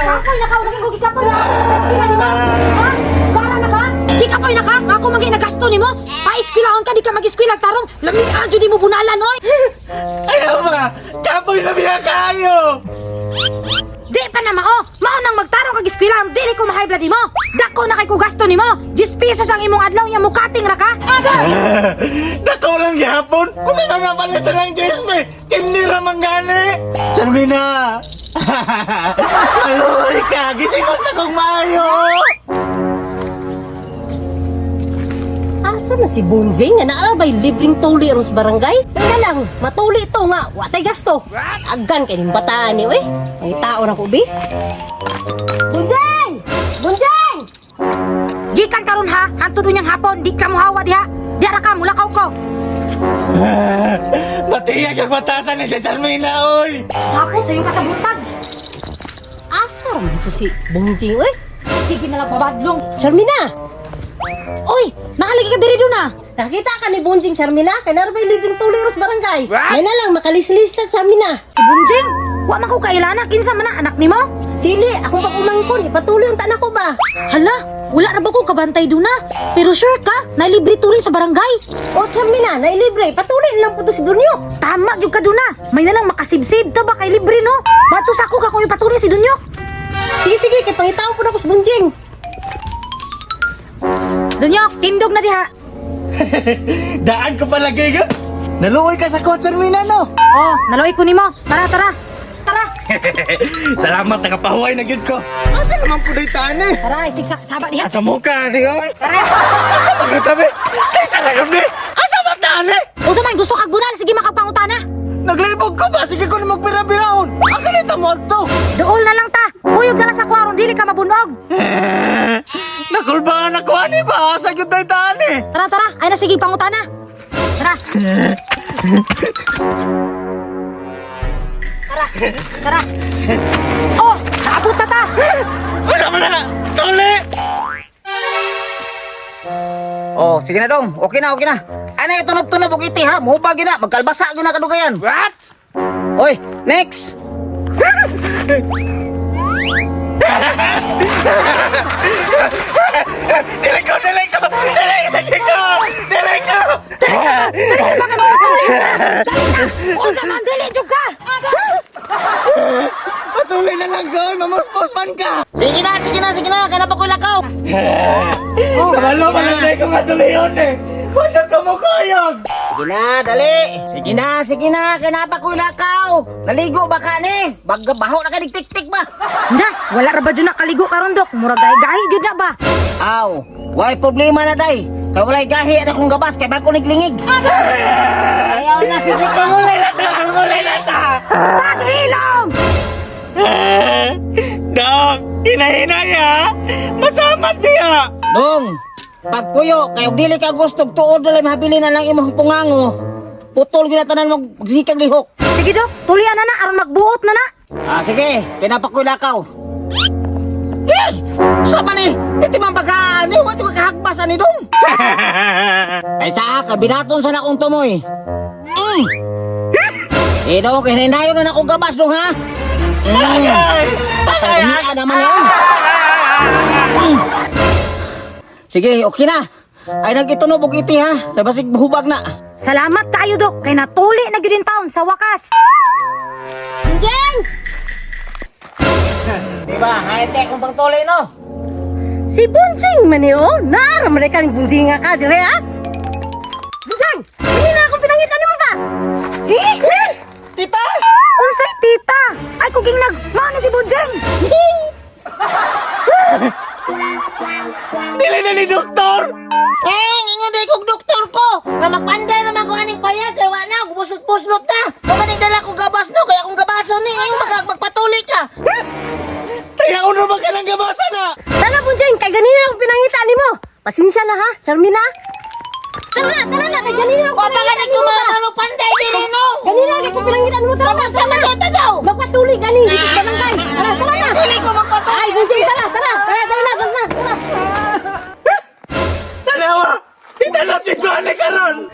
Kapoy na ka, huwag kang gikapoy na. Paiskila ni mo. Ha? Gara na ka? Kikapoy na ka? Nga ako maging nagasto ni mo. Paiskilahon ka, di ka mag-iskwilag tarong. Lamig adyo di mo bunalan, oy. Ayaw ba? Kapoy na biya kayo! Di pa na mao. Mao nang magtarong kag iskwilahan, dili ko ma-high blood nimo. Dako na kay ko gasto nimo. 10 pesos ang imong adlaw nya mukating ra ka. Dako lang gihapon! Kung saan na palitan ng Jesme! Tinira man gani! Charmina! Aloy ka! Gisimot na kong maayo! Asa na si Bunjing nga naalabay libreng tuli ron sa barangay? Nga lang, matuli to nga, watay gasto. Aggan kay ning bataan ni, uy. Ang tao na ko, bi. Bunjing! Bunjing! Gikan karon ha, hantod unyang hapon, di ka mohawa diha. Di ra ka mulakaw ko. Matiyag ang batasan ni si Charmina, oy! Sapot sa iyong kasabutan. Asa ron dito si Bunjing, uy? Sige na lang babadlong. Charmina! Oy, nakalagi ka diri doon ah. Nakita ka ni Bunjing, Charmina? Kaya narabay libreng tuli ron sa barangay. May na lang, makalislis na, Charmina. Si Bunjing, wa man ko kailana, kinsa man na anak nimo? Dili, akong pagumangkon, ipatuloy ang tanak ko ba? Hala, wala ra ba ko kabantay doon na? Pero sure ka, na libre tuli sa barangay. O, Charmina, nailibre, patuloy lang po to si Dunyok. Tama yung ka doon na. May nalang makasibsib ta ba kay libre no? Batos ako ka kung ipatuloy si Dunyok. Sige, sige, kay pangitaw po na ko sa Bunjing. Dunyok, tindog na diha. Daan ko palagi ka! Naluoy ka sa ko, Charmina, no? Oh, naloy ko nimo. Tara, tara. Tara. Salamat, nakapahuay na gid ko! Asa naman po na itaan eh? Tara, isigsak saba diha. Asa mo ka, ni, oy? Tara. Asa pagkitabi? Kaysa na kami! Asa bataan eh? Unsa man gusto kag bunal, sige makapangutana. Naglibog ko ba? Sige ko na magbira-birahon! Asa nito mo to? Dool na lang ta. Uyog ka lang sa kwarong, dili ka mabunog. Nakulbangan ako, ani ba? Asa yun tayo taan eh? Tara, tara. Ay na, sige pangutana. Tara. Tara. Tara. Oh, naabot na ta. Wala mo na! Tuli! Oh, sige na dong. Okay na, okay na. Ano yung tunob-tunob og iti ha? Muhubag na. Magkalbasa yun na kadugayan. What? Oy, next. Dili ko! Dili ko! Dili ko! Dili ko! Unsa man, dili jud ka. Patuloy na lang ko! Mamuspos man ka! Sige na, sige na, sige na. Kaya na pa ko lakaw. Ano ba lang ko nga tuloy yun eh? Huwag ka kumukuyog! Sige na, dali. Sige na. Kaya na pa ko lakaw. Naligo ba ka ni? Baho na ka tik-tik ba? Na, wala ra ba dyan nakaligo karon dok? Murag gahi-gahi gyud na ba? Aw, why problema na day. Kaya walay gahi at akong gabas. Kaya bago niglingig. Ayaw na, sige ka. Mulay na ta! Paghilom! Dok! Hinahinay ha! Masamat niya! Dong, pagpuyo, kayo dili ka gusto tuod na lang mabili na lang imong pungango. Putol gyud tanan magsikag lihok. Sige dok, tulian na aron magbuot na na. Sige, pinapakulakaw. Hey! Sama ni, iti man pagkaan ni, wala ka kahakbas ani dong. Kaysa ka, binaton sa nakong tumoy. Dong, kininayon na akong gabas dong ha. Patay ka naman yun. Sige, okay na. Ay nagitunog og iti ha. Kay basig hubag na. Salamat kayo dok, kay natuli na gyud in taon sa wakas. Bunjing! Diba, high-tech kung pang tuloy no? Si Bunjing man yun, oh. Naraman ka ng Bunjing nga ka, dire ha? Bunjing! Hindi na akong pinangitan mo ba? Tita! Unsay tita? Ay kuging mao na si Bunjing. Dili na ni doktor! Ingon day kong doktor ko. Nga magpanday naman ko aning payag. Kaya wala na, gubusot-busot na. Kung ganit dala kong gabas no, kaya kung gabason ni, magpatuloy ka. Kaya uno ba ka ng gabasa na? Tara, Bunjing, kay ganina lang pinangitan ni mo. Pasensya na ha, Charmina. Tara na, kay ganina lang Kung pinangitan ganit ni ko mo ba? mga panday din no. Ganina lang kay pinangitan mo, tara na. Sama dito daw. Magpatuloy gani, dito sa barangay. Tara na. Tuloy ko magpatuloy. Ay, Bunjing, tara na. Dalawa! Tita na si Johnny karon!